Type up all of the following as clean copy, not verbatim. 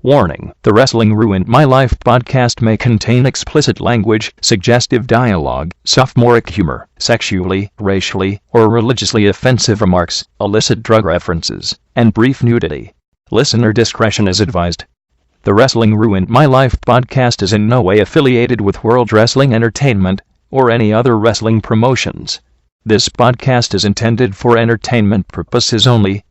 Warning: the Wrestling Ruined My Life podcast may contain explicit language, suggestive dialogue, sophomoric humor, sexually, racially, or religiously offensive remarks, illicit drug references, and brief nudity. Listener discretion is advised. The Wrestling Ruined My Life podcast is in no way affiliated with World Wrestling Entertainment or any other wrestling promotions. This podcast is intended for entertainment purposes only.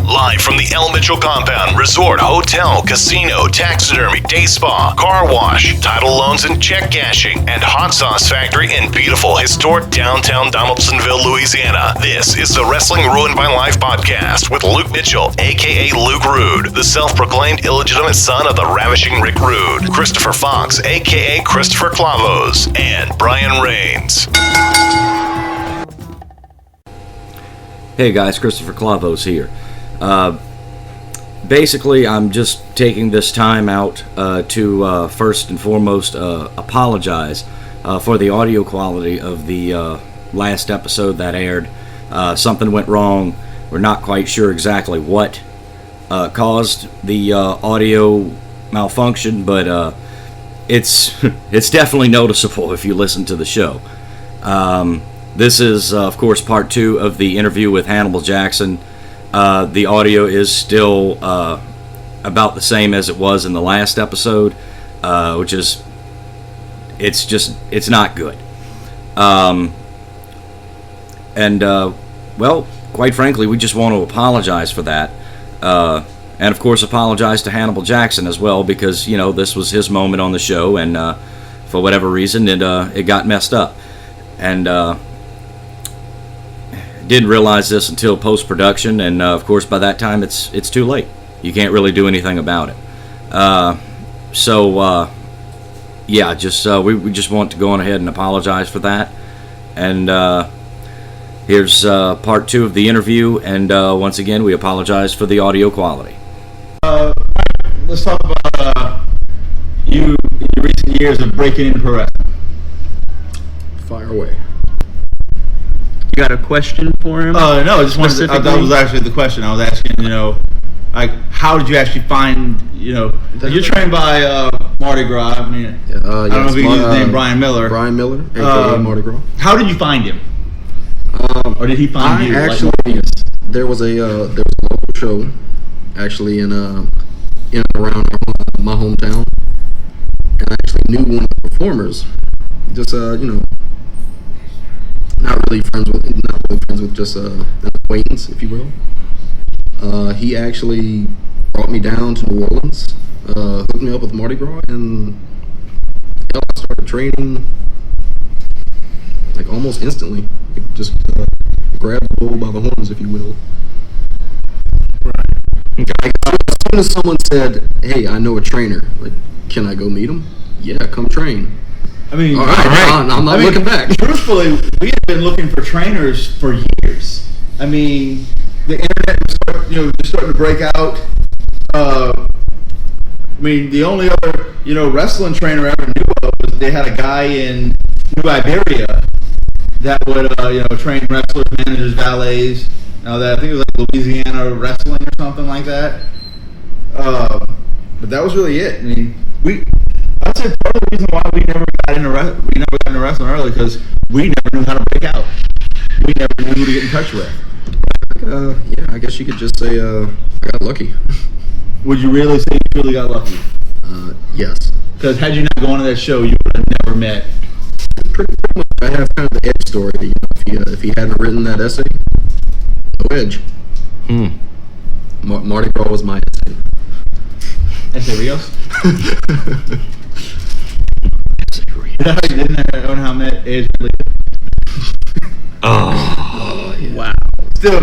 Live from the L. Mitchell Compound, resort, hotel, casino, taxidermy, day spa, car wash, title loans and check cashing, and hot sauce factory in beautiful, historic downtown Donaldsonville, Louisiana. This is the Wrestling Ruined My Life podcast with Luke Mitchell, a.k.a. Luke Rude, the self-proclaimed illegitimate son of the ravishing Rick Rude, Christopher Fox, a.k.a. Christopher Clavos, and Brian Rains. Hey guys, Christopher Clavos here. Basically, I'm just taking this time out to first and foremost apologize for the audio quality of the last episode that aired. Something went wrong. We're not quite sure exactly what caused the audio malfunction, but it's definitely noticeable if you listen to the show. This is, of course, part 2 of the interview with Hannibal Jaxsin. The audio is still about the same as it was in the last episode, which is, it's not good. Well, quite frankly, we just want to apologize for that. And of course, apologize to Hannibal Jaxsin as well, because, you know, this was his moment on the show, and for whatever reason, it got messed up. And didn't realize this until post-production, and of course by that time it's too late. You can't really do anything about it. Yeah, just we just want to go on ahead and apologize for that. And here's part 2 of the interview, and once again we apologize for the audio quality. Let's talk about you in your recent years of breaking into pro wrestling. Fire away. You got a question for him? No, I just wanted to, that was actually the question. I was asking, like, how did you actually find, you're trained by Mardi Gras. I mean, I don't know if you can use his name, Brian Miller. Brian Miller, a.k.a. Mardi Gras. How did you find him? Or did he find you? Actually, there was a local show, actually, in and around my hometown. And I actually knew one of the performers. Just, not really friends with just an acquaintance, if you will. He actually brought me down to New Orleans, hooked me up with Mardi Gras, and I started training like almost instantly. Just grabbed the bull by the horns, if you will. Right. As soon as someone said, "Hey, I know a trainer. Like, can I go meet him?" Yeah, come train. I mean, all right. I'm not looking back. Truthfully, we have been looking for trainers for years. I mean, the internet was just starting to break out. I mean, the only other, wrestling trainer I ever knew of was they had a guy in New Iberia that would, train wrestlers, managers, valets. Now that I think it was like Louisiana Wrestling or something like that. But that was really it. I mean, I'd say part of the reason why we never got into wrestling early, because we never knew how to break out. We never knew who to get in touch with. Yeah, I guess you could just say I got lucky. Would you really say you really got lucky? Yes. Because had you not gone to that show, you would have never met. Pretty much. I have kind of the Edge story. If he hadn't written that essay, no Edge. Mardi Gras was my essay. Essay Rios? Didn't I how I met Edge? Oh, yeah. Wow. Still,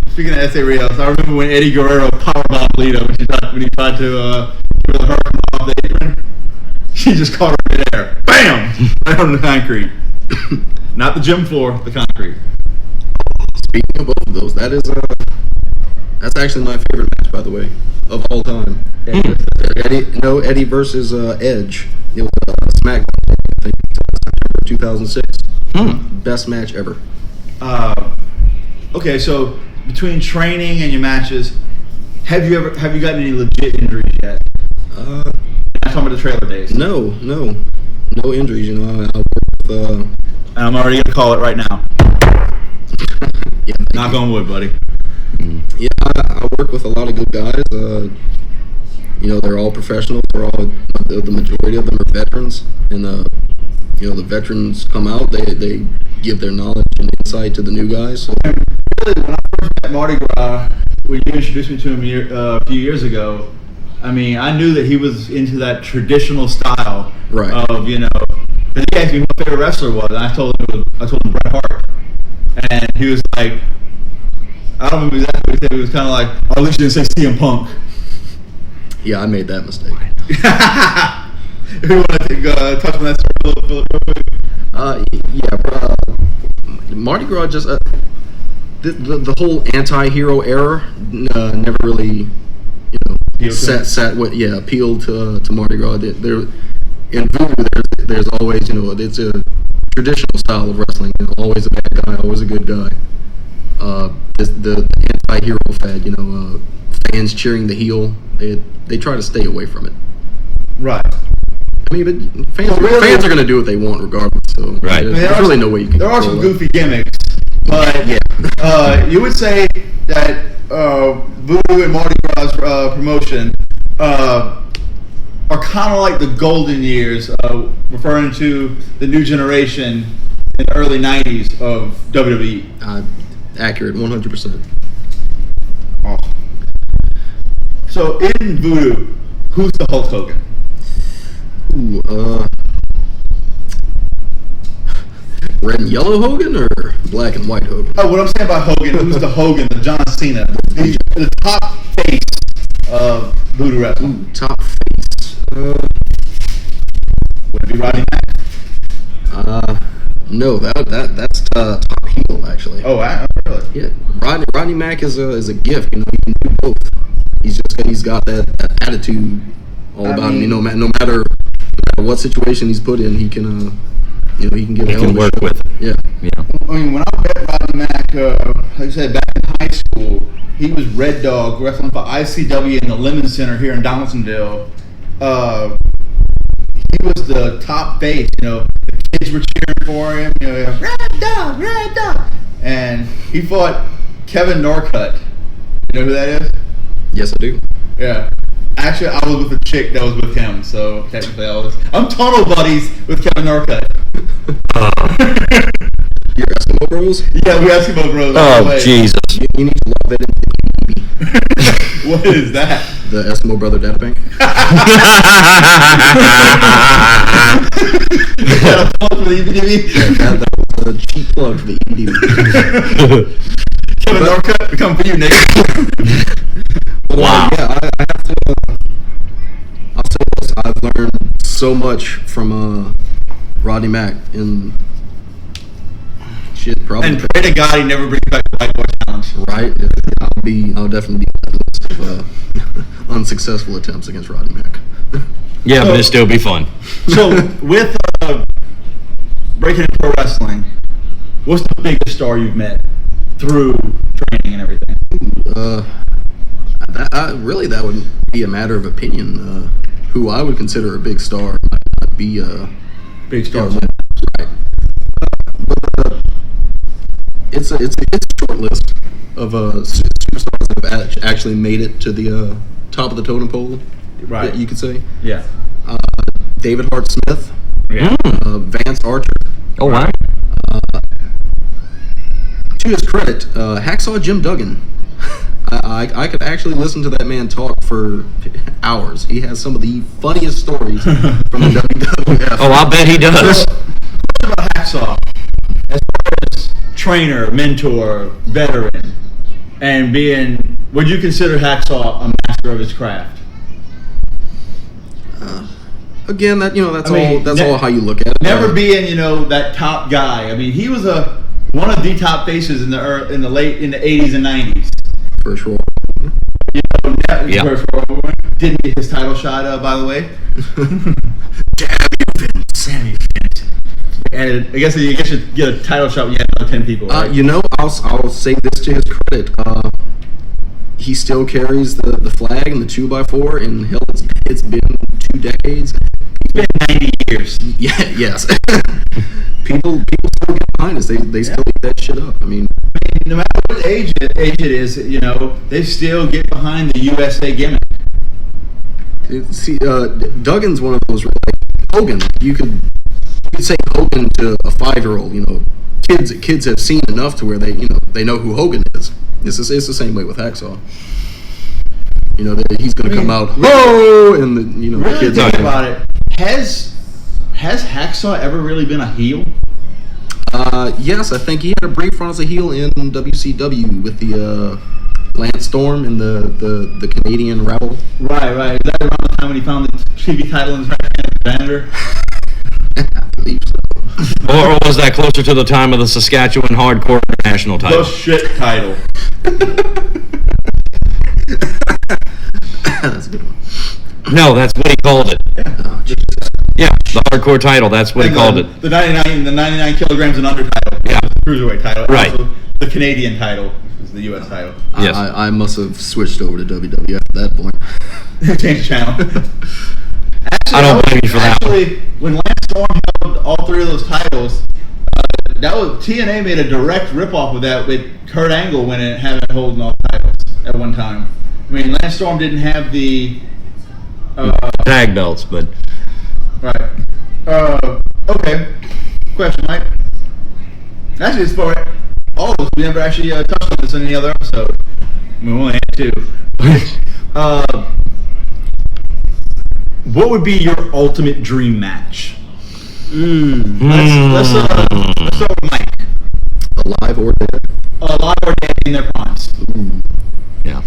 speaking of S.A. Rios, I remember when Eddie Guerrero powerbombed Lita when he tried to give her off the apron. She just caught her midair. Bam! Right on the concrete. Not the gym floor, the concrete. Speaking of both of those, that's actually my favorite match, by the way, of all time. Eddie versus Edge. It was SmackDown, I think, September 2006. Best match ever. Okay, so between training and your matches, Have you gotten any legit injuries yet? I'm talking about the trailer days. No injuries. You know, I work with. And I'm already gonna call it right now. Yeah, Knock on wood, buddy. yeah. I work with a lot of good guys. You know, they're all professionals. They're all the majority of them are veterans, and you know, the veterans come out. They give their knowledge and insight to the new guys. So. Really, when I first met Mardi Gras, when you introduced me to him a few years ago, I mean, I knew that he was into that traditional style Right. of, you know. He asked me who my favorite wrestler was, and I told him Bret Hart, and he was like, I don't remember exactly what he said. He was kind of like, oh, at least you didn't say CM Punk. Yeah, I made that mistake. If you want to touch on that story real quick. Mardi Gras just the whole anti-hero era never really, you know, appealed to Mardi Gras. There in VooDoo, there's always, you know, it's a traditional style of wrestling. You know, always a bad guy, always a good guy. The anti-hero fad, you know, fans cheering the heel. They try to stay away from it. Right. I mean, but fans are going to do what they want regardless. So Right. there's really no way you can. There are some control that. goofy gimmicks, but you would say that VooDoo and Mardi Gras promotion are kind of like the golden years, referring to the new generation in the early 90s of WWE. Accurate, 100%. Awesome. So in VooDoo, who's the Hulk Hogan? Ooh, red and yellow Hogan or black and white Hogan? Oh, what I'm saying about Hogan, who's the Hogan, the John Cena, the top face of VooDoo wrestling? Ooh, top face. Would it be Roddy Mack? No, that's top heel actually. Oh, really? Yeah, Rodney Mack is a gift. You know, he can do both. He's got that attitude all about him. You know, no matter what situation he's put in, he can you know, he can give. He can work with it. Yeah. I mean, when I met Roddy Mack, like I said, back in high school, he was Red Dog wrestling for ICW in the Lemon Center here in Donaldsonville. He was the top face. You know, the kids were cheering for him. You know, Red Dog, and he fought Kevin Norcutt. You know who that is? Yes, I do. Yeah. Actually, I was with a chick that was with him, so technically I'm tunnel buddies with Kevin Norcutt. Your Eskimo Bros? Yeah, we Eskimo Bros. Oh, Jesus. You need to log that into What is that? the Eskimo Brother Data Bank. Is that a plug for the EBDB? That was a cheap plug for the EBD. Kevin Norcutt, we come for you, Nick. Wow. Yeah, I have to. I'll say this: I've learned so much from Rodney Mack, and shit, probably. And pray to God he never brings back the White Boy Challenge. Right? I'll definitely be on that list of unsuccessful attempts against Rodney Mack. Yeah, but it'd still be fun. So, with breaking into pro wrestling, what's the biggest star you've met through training and everything? That would be a matter of opinion. Who I would consider a big star might not be Big star. right. But it's a short list of superstars that have actually made it to the top of the totem pole. Right. You could say Yeah. David Hart Smith, Yeah. Vance Archer. Oh, wow. To his credit, Hacksaw Jim Duggan. I could actually listen to that man talk for hours. He has some of the funniest stories from the WWF. Oh, I bet he does. What about Hacksaw? As far as trainer, mentor, veteran, and being, would you consider Hacksaw a master of his craft? Again, that's all all how you look at it. Never being, that top guy. I mean, he was one of the top faces in the 80s and 90s. For sure. Yeah. Didn't get his title shot, by the way. Damn you, Vince. And I guess you get a title shot when you have another 10 people. Right? I'll say this to his credit. he still carries the flag and the 2x4, and hell, it's been 2 decades. It's been 90 years. Yeah, yes. people still get behind us. They still eat that shit up. I mean, no matter what age it is, they still get behind the USA gimmick. see, Duggan's one of those, like Hogan. You could say Hogan to a 5-year-old. Kids have seen enough to where they know who Hogan is. It's the same way with Hacksaw. He's going to come out, whoa, and the Really kids think about it. Has Hacksaw ever really been a heel? Yes, I think he had a brief run as a heel in WCW with the Lance Storm and the Canadian Rebel. Right. Is that around the time when he found the TV title in his right hand as janitor? I believe so. Or was that closer to the time of the Saskatchewan Hardcore National title? The shit title. That's a good one. No, that's what he called it. Oh, Jesus. Yeah, the Hardcore title, that's what he called it. The 99 kilograms and under title. Yeah. The cruiserweight title. Right. Also the Canadian title, which was the US title. Yes. I must have switched over to WWE at that point. Change the channel. I don't blame you for that one. Actually, when Lance Storm held all 3 of those titles, TNA made a direct ripoff of that with Kurt Angle when it having holding all the titles at one time. I mean, Lance Storm didn't have the tag belts, but right. Okay. Question, Mike. Actually, it's for all of us. We never actually touched on this in any other episode. We only had 2. What would be your ultimate dream match? Let's start with Mike. Alive or dead? Alive or dead in their primes. yeah.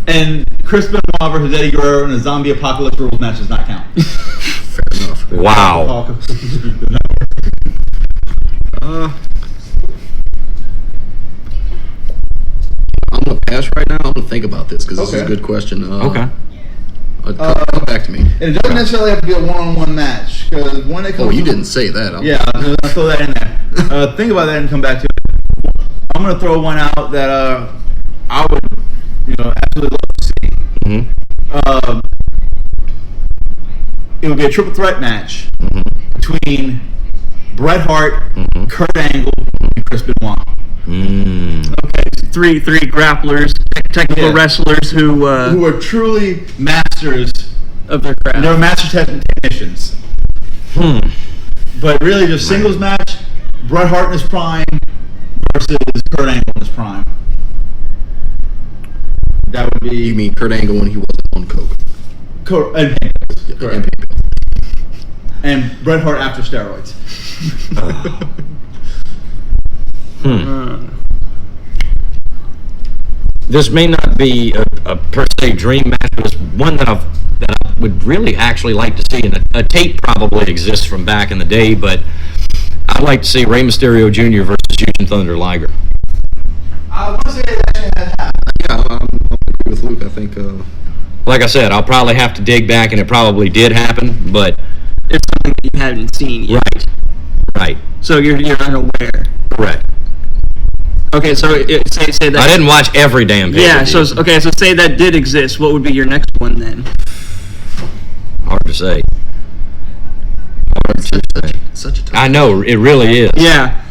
And Chris Benoit versus Eddie Guerrero in a zombie apocalypse rules match does not count. Fair enough. Wow. I'm going to pass right now. I'm going to think about this because this is a good question. Okay. Come back to me. And it doesn't necessarily have to be a one-on-one match, because when it comes Oh, you didn't say that. I'm I'm going to throw that in there. Think about that and come back to it. I'm going to throw one out that I would absolutely love to see. Mm-hmm. It would be a triple threat match between Bret Hart, Kurt Angle, and Chris Benoit. Okay, so three grapplers, technical wrestlers who Who are truly masters. of their craft. They're master technicians. But really, just singles match, Bret Hart in his prime versus Kurt Angle in his prime. That would be You mean Kurt Angle when he wasn't on coke? And pain pills. Yeah, Correct. and pain pills. And Bret Hart after steroids. This may not be a per se dream match, but it's one that I would really actually like to see. And a tape probably exists from back in the day, but I'd like to see Rey Mysterio Jr. versus Jushin Thunder Liger. I want to say that actually has happened. Yeah, I agree with Luke. I think Like I said, I'll probably have to dig back, and it probably did happen, but It's something that you haven't seen yet. right, So you're unaware. correct. Okay, so say that. I didn't watch every damn pay. Yeah. So say that did exist. What would be your next one then? Hard to say. such a tough. I know, it really is. Yeah.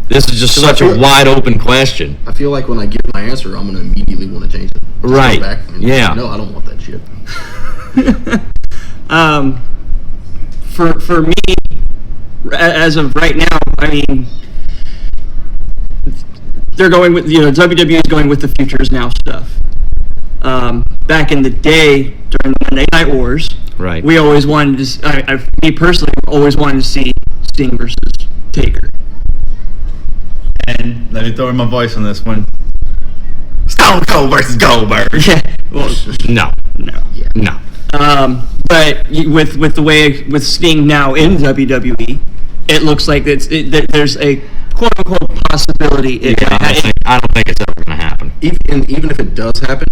This is just such a wide open question. I feel like when I give my answer, I'm gonna immediately want to change it. Just go Right. back and Yeah. No, I don't want that shit. For me, as of right now, I mean, they're going with WWE is going with the Futures Now stuff. Back in the day during the Monday Night Wars, Right. we always wanted to. Me personally, always wanted to see Sting versus Taker. And let me throw in my voice on this one. Stone Cold versus Goldberg. Yeah. Well, No. no. No. But with the way with Sting now in WWE, it looks like there's a quote unquote possibility. I don't think it's ever going to happen. Even if it does happen,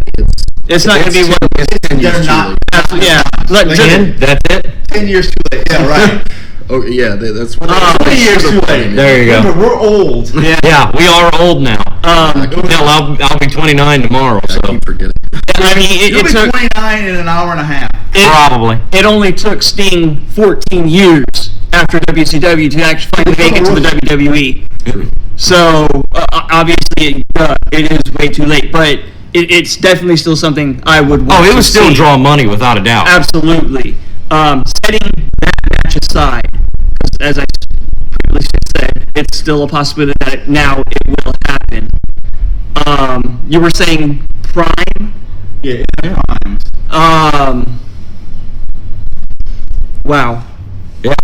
It's not going to be one. It's 10 years They're too not. late. Yeah. Look, Again, that's it? 10 years too late. Yeah, right. Oh yeah, that's what. 20 years too late. There you go. Remember, we're old. Yeah, we are old now. Hell, I'll be 29 tomorrow. So I keep forgetting. I mean, You'll it be took 29 in an hour and a half. probably. it only took Sting 14 years after WCW to actually finally make it to the WWE. So obviously, it is way too late, but it's definitely still something I would want Oh, it to would still see. draw money without a doubt. Absolutely. Setting that match aside, as I previously said, it's still a possibility that now it will happen. You were saying Prime? Yeah, in times. Wow. Yeah.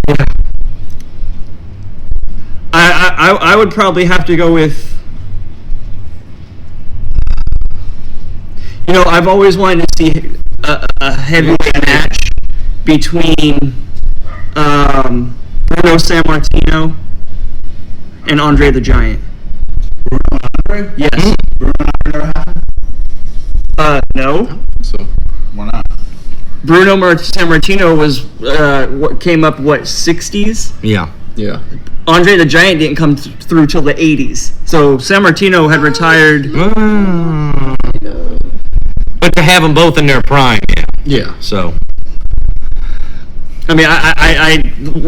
Yeah. I would probably have to go with. I've always wanted to see a heavyweight match between Bruno Sammartino and Andre the Giant. Bruno Andre? Yes. Bruno Andre never happened? No. So Why not? Bruno Sammartino was what came up 60s. Yeah. yeah, Andre the Giant didn't come through till the 80s. So Sammartino had retired. But to have them both in their prime, yeah. yeah. So I mean, I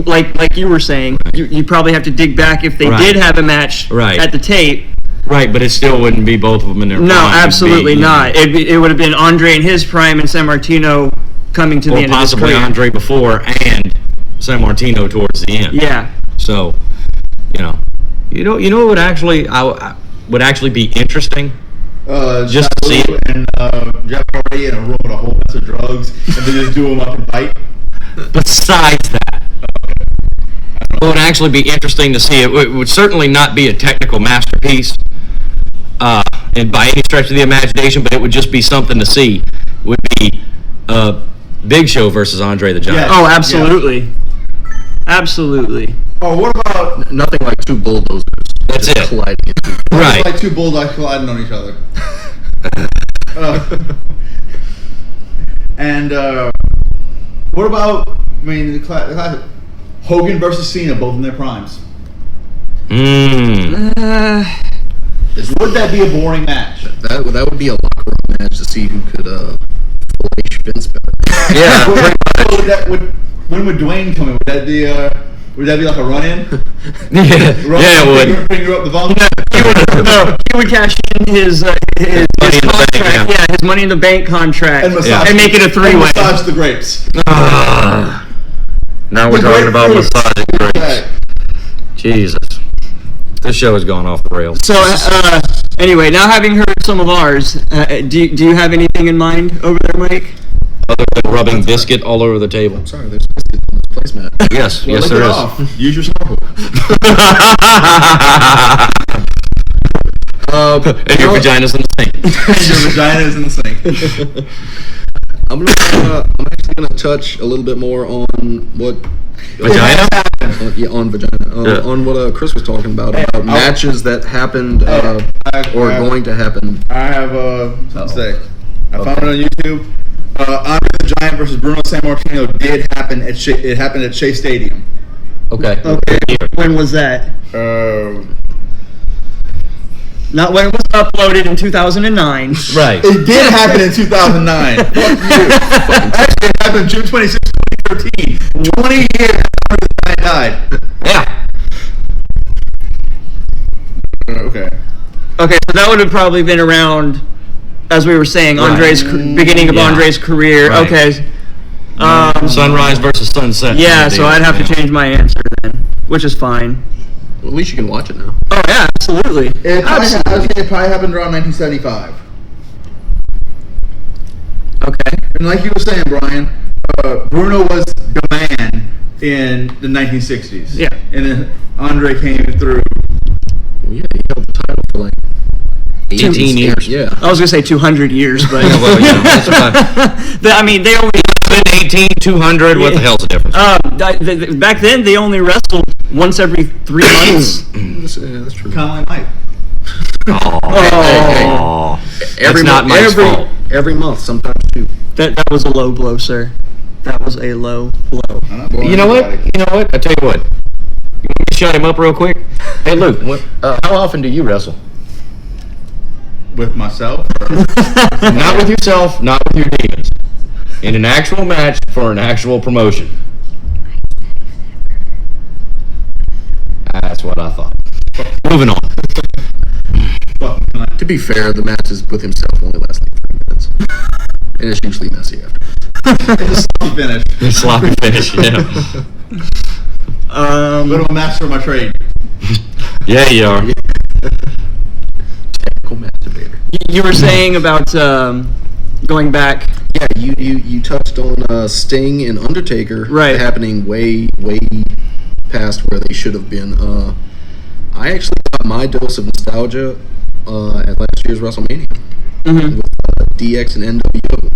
like you were saying, you probably have to dig back if they Right. did have a match Right. at the tape. right, but it still wouldn't be both of them in their prime. No, It'd be, absolutely you know, not. It would have been Andre in his prime and Sammartino coming to the Or end of his possibly career. Andre before and San Martino towards the end. Yeah. So, you know what would actually would actually be interesting. Just to see it. And Jeff Hardy in a room with a whole bunch of drugs, and they just do them up and fight. Besides that, it would actually be interesting to see. It would certainly not be a technical masterpiece, and by any stretch of the imagination, but it would just be something to see. Would be Big Show versus Andre the Giant. Yeah. Oh, absolutely. Absolutely. Oh, what about Nothing like two bulldozers. That's just it. colliding into each other. Right. like two bulldogs colliding on each other? And what about? I mean, the classic Hogan versus Cena, both in their primes. Mm. Would that be a boring match? That would be a locker room match to see who could fillet Vince better. Yeah. When would Dwayne come in? Would that be like a run-in? Yeah, it would. Finger up the bum. He would cash in his Money in the bank, contract. yeah. Yeah, his Money in the Bank contract, And massage, and make it a and three-way. massage the grapes. Now we're The talking about grapefruit. massaging grapes. Right. Jesus. This show has gone off the rails. So, anyway, now having heard some of ours, do you have anything in mind over there, Mike? Other than rubbing biscuit all over the table. Sorry, there's biscuits on this placemat. Yes, Well, yes lick there it is. off. Use your snorkel. And your vagina's in the sink. Your vagina is in the sink. I'm actually gonna touch a little bit more on what Vagina? on vagina Yeah. on what Chris was talking about matches that happened or going to happen. I have something to say. I found it on YouTube. Andre the Giant versus Bruno Sammartino did happen at it happened at Shea Stadium. Okay. When was that? Uh, Not when it was uploaded in 2009. Right. It did happen in 2009. Fuck you. Actually, it happened June 26, 2013. 20 years after the Giant died. Yeah. Okay. Okay, so that would have probably been around, as we were saying, Andre's beginning of Yeah. Andre's career. Right. Okay. Sunrise versus sunset. Yeah, so I'd have to change my answer then, which is fine. Well, at least you can watch it now. Oh yeah, absolutely. It probably, I Absolutely. would say it probably happened around 1975. Okay. And like you were saying, Brian, Bruno was the man in the 1960s. Yeah. And then Andre came through. Well, yeah, he held the title for like 18 years. Yeah. I was gonna say 200 years, but Yeah, well, yeah, that's about I mean, they only 18, 200. What the hell's the difference? back then they only wrestled once every 3 months. That's true. Kind of like Mike. Oh, that's not my fault. Every month, sometimes too. That was a low blow, sir. That was a low blow. You know what? I tell you what. You want me to shut him up real quick? Hey, Luke, how often do you wrestle? With myself? Not with yourself, not with your demons. In an actual match for an actual promotion. That's what I thought. Moving on. To be fair, the matches with himself only last like 3 minutes. And it's usually messy after. It's a sloppy finish. Sloppy finish, yeah. But I'm a master of my trade. Yeah, you are. Technical masturbator. You were saying about going back. Yeah, you touched on Sting and Undertaker happening way past where they should have been. I actually got my dose of nostalgia at last year's WrestleMania with DX and NWO.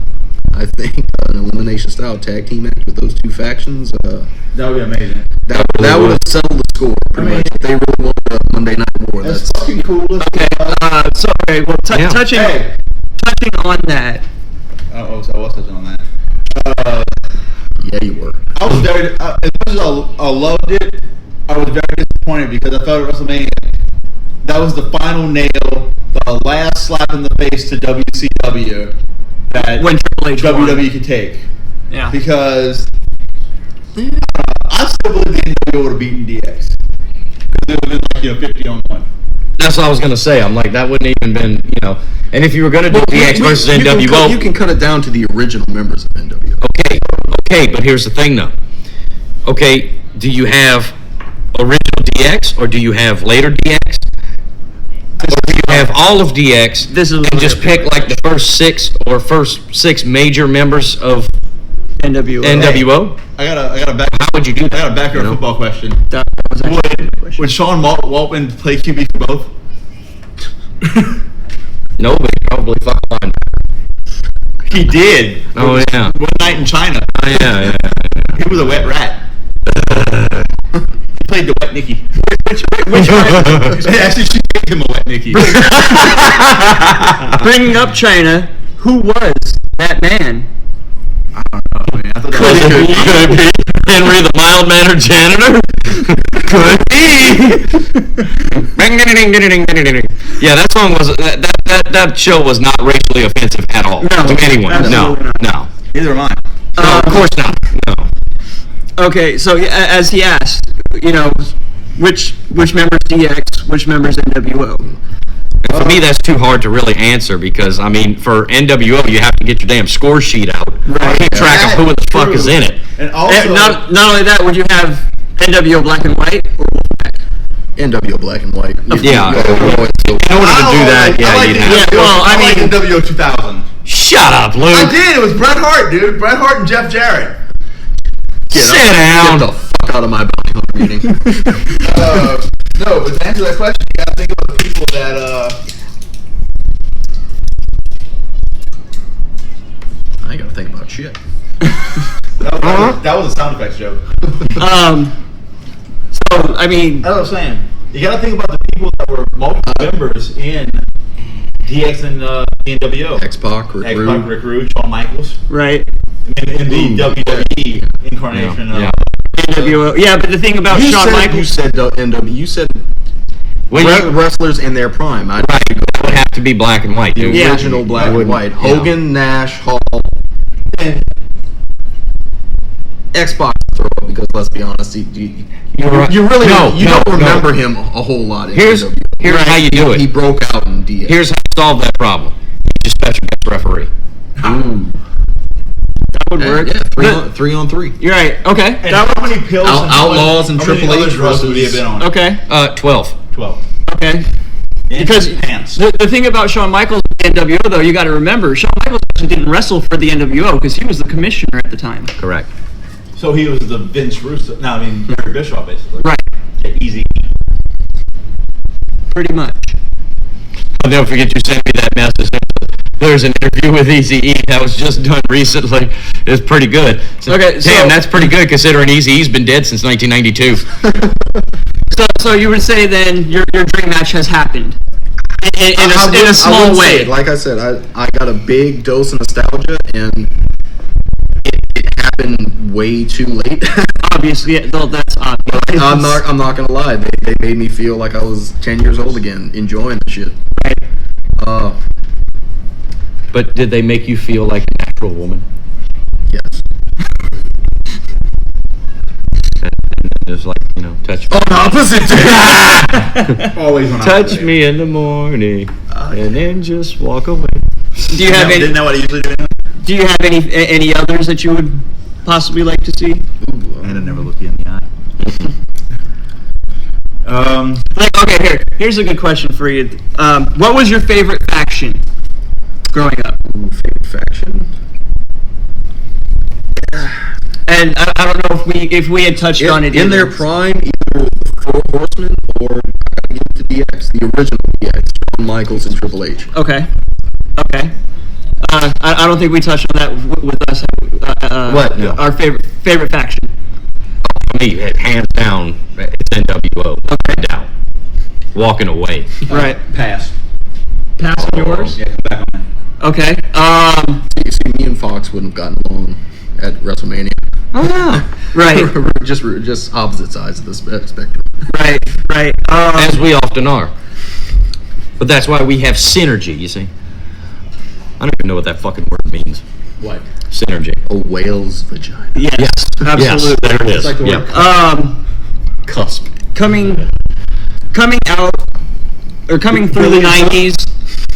I think an elimination style tag team match with those two factions. That would be amazing. That would have settled the score pretty much. If they really wanted a Monday Night War. That's fucking cool. Okay. Sorry. Well, touching on that. So I was touching on that. Yeah, you were. I was very, as much as I loved it, I was very disappointed because I felt at WrestleMania that was the final nail, the last slap in the face to WCW that When Triple H won. WWE could take. Yeah. Because I still believe the NWO would have beaten DX. Because it would have been 50-on-1. That's what I was going to say. I'm like, that wouldn't even been, And if you were going to do DX versus NWO. You can cut it down to the original members of NWO. Okay, but here's the thing, though. Okay, do you have original DX or do you have later DX? Or do you have all of DX and just pick like the first six major members of NWO? I got a back. How would you do that? I got a backyard football question. That was actually a good question. Would Sean Waltman play QB for both? No, but he probably fucking linebacker. He did. Oh, yeah. One night in China. Oh, yeah. He was a wet rat. He played the wet Nicky. Which actually, she made him a wet Nicky. Bringing up China, who was that man? I don't know, man. I thought Could it be Henry the mild-mannered janitor? Could be. Yeah, that song was that show was not racially offensive at all to anyone. No. Neither am I. No, of course not. No. Okay, so as he asked, which members DX, which members NWO? For me, that's too hard to really answer because, for NWO, you have to get your damn score sheet out. Right. Keep track of who the fuck is in it. And also, Not only that, would you have NWO Black and White or Wolfpack? NWO Black and White. Yeah. In order to do that, you'd have to. I like NWO 2000. Shut up, Luke. I did. It was Bret Hart, dude. Bret Hart and Jeff Jarrett. Sit down. Get the fuck out of my bounty hunter meeting. No, but to answer that question, you gotta think about the people that, I ain't gotta think about shit. that was a sound effects joke. So, That's what I'm saying. You gotta think about the people that were multiple members in DX and NWO. X-Pac, Rick Rude, Shawn Michaels. right. In the WWE incarnation of NWO. Yeah, but the thing about Shawn Michaels. You said NWO. You said wrestlers in their prime. Right, that would have to be black and white, The dude. original black and white. Hogan, Nash, Hall, and X-Pac throw up because let's be honest, you really don't remember him a whole lot. Here's how you do it. He broke out in DX. Here's how you solve that problem. You just special guest referee. That would work. Yeah, 3-on-3. You're right. Okay. how many pills? Outlaws and how many Triple H other wrestlers would he have been on? Okay. 12. 12. Okay. Because pants. the thing about Shawn Michaels and the NWO, though, you got to remember, Shawn Michaels actually didn't wrestle for the NWO because he was the commissioner at the time. Correct. So he was the Vince Russo. No, Barry Bischoff, basically. Right. Yeah, easy. Pretty much. I'll never forget you sent me that message. There's an interview with Eazy-E that was just done recently. It was pretty good. Okay, damn, that's pretty good considering Eazy-E's been dead since 1992. So you would say then your dream match has happened in a small way. Like I said, I got a big dose of nostalgia, and it has happened way too late. Obviously, that's obvious. I'm not gonna lie. They made me feel like I was 10 years old again, enjoying the shit. Right. But did they make you feel like a natural woman? Yes. And just like, touch me. On opposite day. Always on Touch opposite. me in the morning, and then just walk away. Do you have any? Didn't know what I usually do. Do you have any others that you would possibly like to see? And I never look you in the eye. Here's a good question for you. What was your favorite faction growing up? Favorite faction? And I don't know if we had touched on it in either. their prime, either the Four Horsemen or give it to DX, the original DX, Shawn Michaels and Triple H. Okay. I don't think we touched on that with us. What? No. Our favorite faction. For me, hands down, it's NWO. Okay. No doubt. Walking away. Right. Pass. Pass on yours. Yeah, come back on that. Okay. You see, me and Fox wouldn't have gotten along at WrestleMania. Oh yeah. Right. just opposite sides of the spectrum. Right. As we often are. But that's why we have synergy, you see. I don't even know what that fucking word means. What? Synergy. A whale's vagina. Yes. Absolutely. Yes, there it is. It's like the word Cusp. Coming out or coming through the 90s,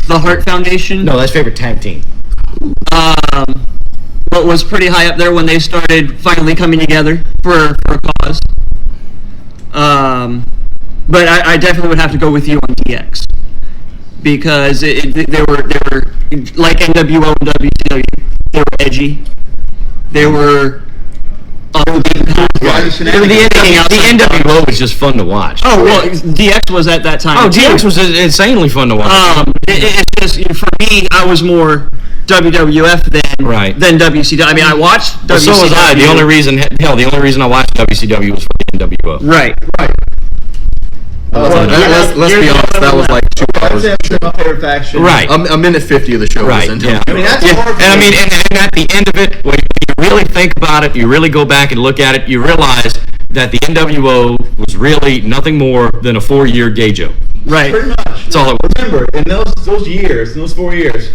the Hart Foundation. No, that's favorite tag team. What was pretty high up there when they started finally coming together for a cause. But I definitely would have to go with you on DX because they were like NWO and WCW. They were edgy. They were The NWO was just fun to watch. Oh well, DX was at that time. Oh, too. DX was insanely fun to watch. It's just for me, I was more WWF than WCW. I mean, I watched WCW. Well, so was I. The only reason I watched WCW was for the NWO. Right. Let's be honest, that was like 2 hours. That's my favorite faction. Right. A minute 50 of the show Right. was into Yeah. I mean, that's hard. And I mean, and at the end of it, when you really think about it, you really go back and look at it, you realize that the NWO was really nothing more than a 4-year gay joke. Right. Pretty much. That's all it was. Remember, in those 4 years,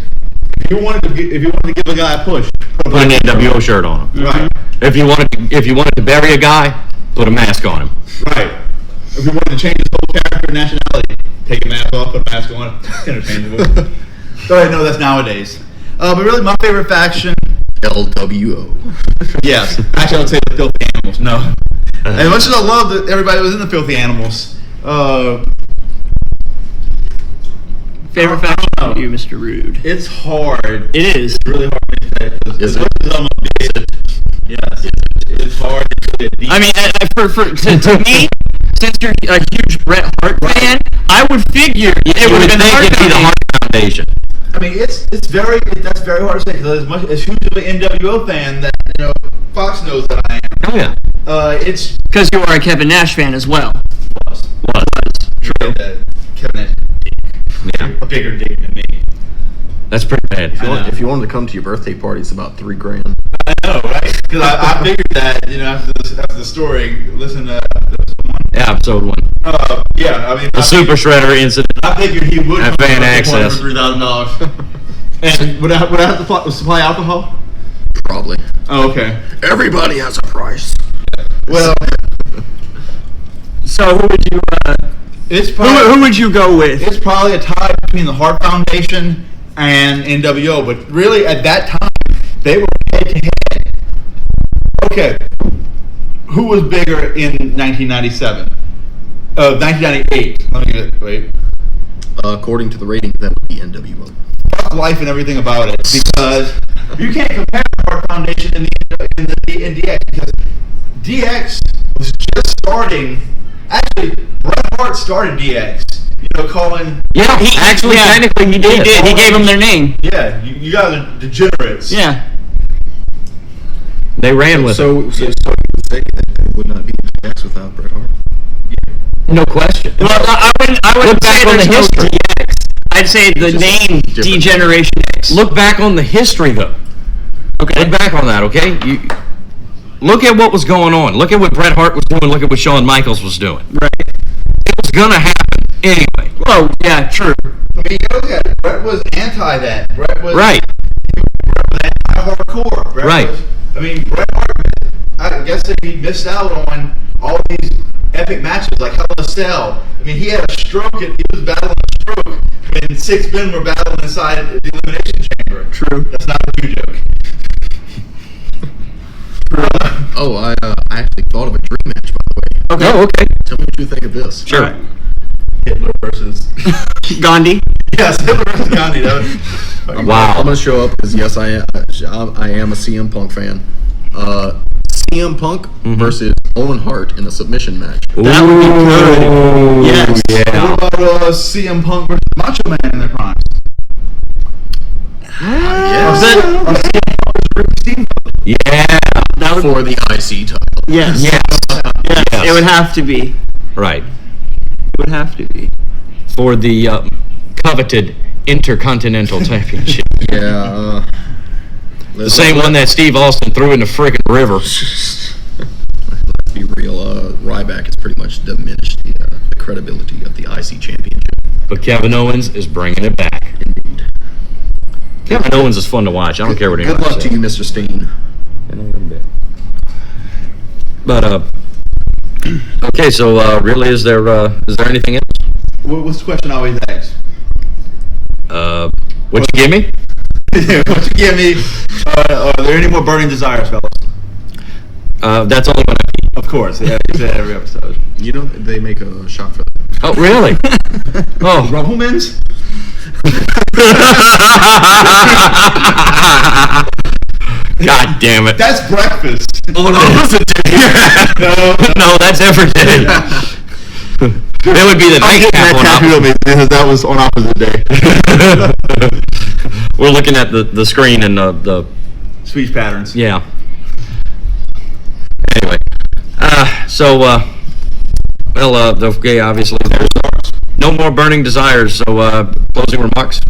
if you wanted to give a guy a push, Put an NWO shirt on him. Right. If you wanted to bury a guy, put a mask on him. Right. If you wanted to change his whole character and nationality, take a mask off, put a mask on. It's interchangeable. But I know that's nowadays. But really, my favorite faction. LWO. Yes. Actually, I would say the Filthy Animals. No. As much as I love that everybody was in the Filthy Animals. Favorite faction for you, Mr. Rude. It's hard. It is. It's really hard to say. Is it? Yes. It's hard. It's really deep. I mean, to me, since you're a huge Bret Hart fan, I would figure it would have been the Hart Foundation. I mean, that's very hard to say because as huge of an NWO fan that Fox knows that I am. Oh yeah. It's because you are a Kevin Nash fan as well. Was. true that Kevin has a bigger dick than me. That's pretty bad. If you wanted to come to your birthday party, it's about $3,000. I know, right? Because I figured that after the story, listen to episode 1. Yeah, episode 1. Yeah, I mean The Super Shredder incident. I figured he would Have fan access. for $3,000. And would I have to supply alcohol? Probably. Oh, okay. Everybody has a price. Well, So who would you it's probably who would you go with? it's probably a tie between the Hart Foundation and NWO, but really at that time they were head to head. Okay, who was bigger in 1997? 1998. Let me get it. Wait. According to the rating, that would be NWO. Fuck life and everything about it because you can't compare the Hart Foundation and DX because DX was just starting. Actually, Bret Hart started DX. Calling. Yeah, technically he did. He gave them their name. Yeah, you guys are degenerates. Yeah. They ran with it. So you would say that it would not be DX without Bret Hart? No question. Well, I wouldn't say on the there's no history. DX. I'd say the name different. Degeneration X. Look back on the history, though. Okay. Look back on that, okay? look at what was going on. Look at what Bret Hart was doing. Look at what Shawn Michaels was doing. Right. It was gonna happen anyway. Oh, yeah, true. I mean, you look at it. Brett was anti that. Brett was Right. anti-hardcore. Brett Right. was, I mean, Bret Hart, I guess that he missed out on all these epic matches like Hell in a Cell. I mean, he had a stroke and he was battling a stroke when 6 men were battling inside the Elimination Chamber. True. That's not a new joke. Oh, I actually thought of a dream match, by the way. Okay. Oh, okay. Tell me what you think of this. Sure. Right. Hitler versus Gandhi. yes, Hitler versus Gandhi. That was, Wow. I'm gonna show up because yes, I am a CM Punk fan. CM Punk versus Owen Hart in a submission match. That would be good. Yes. Yeah. What about CM Punk versus Macho Man in their primes? Yes, Yeah. That would, for the IC title. yes. Yes. Yes. Yes. It would have to be. Right. It would have to be. For the coveted Intercontinental Championship. Yeah. The same one that Steve Austin threw in the friggin' river. Let's be real. Ryback has pretty much diminished the credibility of the IC championship. But Kevin Owens is bringing it back. Indeed. Kevin Owens is fun to watch. I don't care what Good anybody luck says. to you, Mr. Steen. In a little bit. But okay. So really, is there anything else? What's the question I always ask? What you give me? What you give me? Are there any more burning desires, fellas? That's only when I. Of course, yeah, you say every episode. You know, they make a shot for that. Oh, really? Oh. Rumplemans? God damn it. That's breakfast. On opposite day. No, that's every day. That would be the nightcap on opposite. Because that was on opposite day. We're looking at the screen and the Speech patterns. yeah. Anyway, okay, obviously there's no more burning desires. So closing remarks.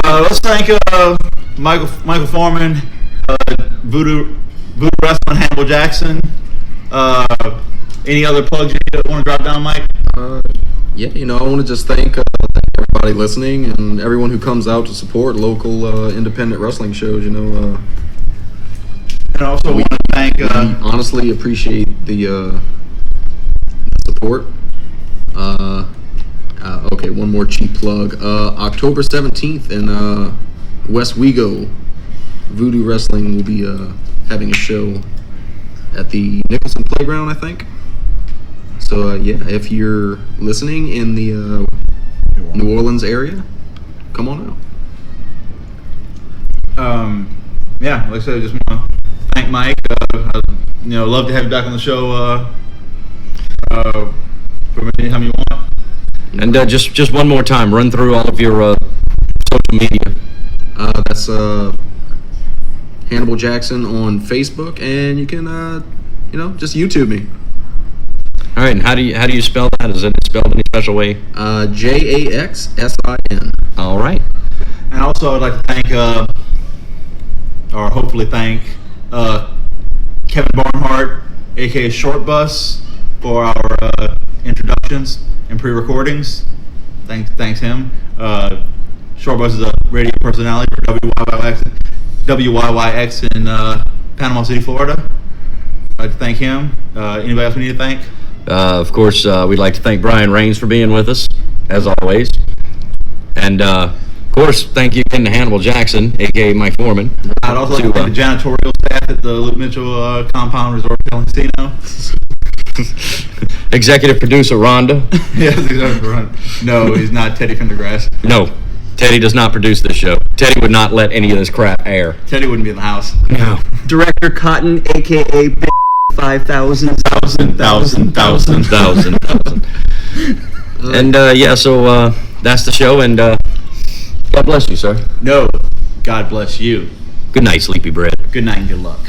Let's thank Michael Foreman, VooDoo Wrestling, Hannibal Jaxsin. Any other plugs you want to drop down, Mike? Yeah, I want to just thank everybody listening and everyone who comes out to support local independent wrestling shows. And I also want to thank. Honestly, appreciate the support. Okay, one more cheap plug. October 17th in West Wego, VooDoo Wrestling will be having a show at the Nicholson Playground, I think. So yeah, if you're listening in the New Orleans area, come on out. Yeah, like I said, I just want to thank Mike. Love to have you back on the show for anytime you want. And just one more time, run through all of your social media. That's Hannibal Jaxsin on Facebook, and you can just YouTube me. All right, and how do you spell that? Is it spelled any special way? Jaxsin. All right. And also, I'd like to thank, or hopefully thank, Kevin Barnhart, aka Short Bus, for our introductions and pre-recordings. Thanks him. Short Bus is a radio personality for WYYX in Panama City, Florida. I'd like to thank him. Anybody else we need to thank? Of course, we'd like to thank Brian Raines for being with us, as always. And, of course, thank you again to Hannibal Jaxsin, a.k.a. Mike Foreman. I'd also like to thank the janitorial staff at the Luke Mitchell Compound Resort and Casino. Executive producer Rhonda. Yes, exactly. No, he's not Teddy Pendergrass. No, Teddy does not produce this show. Teddy would not let any of this crap air. Teddy wouldn't be in the house. No. Director Cotton, a.k.a. Big 5,000. And, so that's the show, and God bless you, sir. No, God bless you. Good night, sleepy bread. Good night and good luck.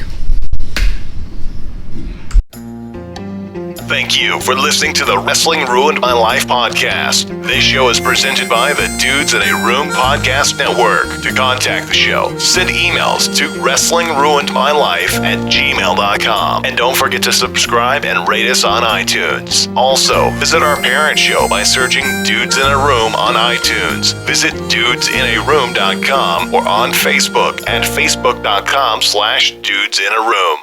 Thank you for listening to the Wrestling Ruined My Life podcast. This show is presented by the Dudes in a Room Podcast Network. To contact the show, send emails to wrestlingruinedmylife@gmail.com. And don't forget to subscribe and rate us on iTunes. Also, visit our parent show by searching Dudes in a Room on iTunes. Visit dudesinAroom.com or on Facebook at facebook.com/dudesinAroom.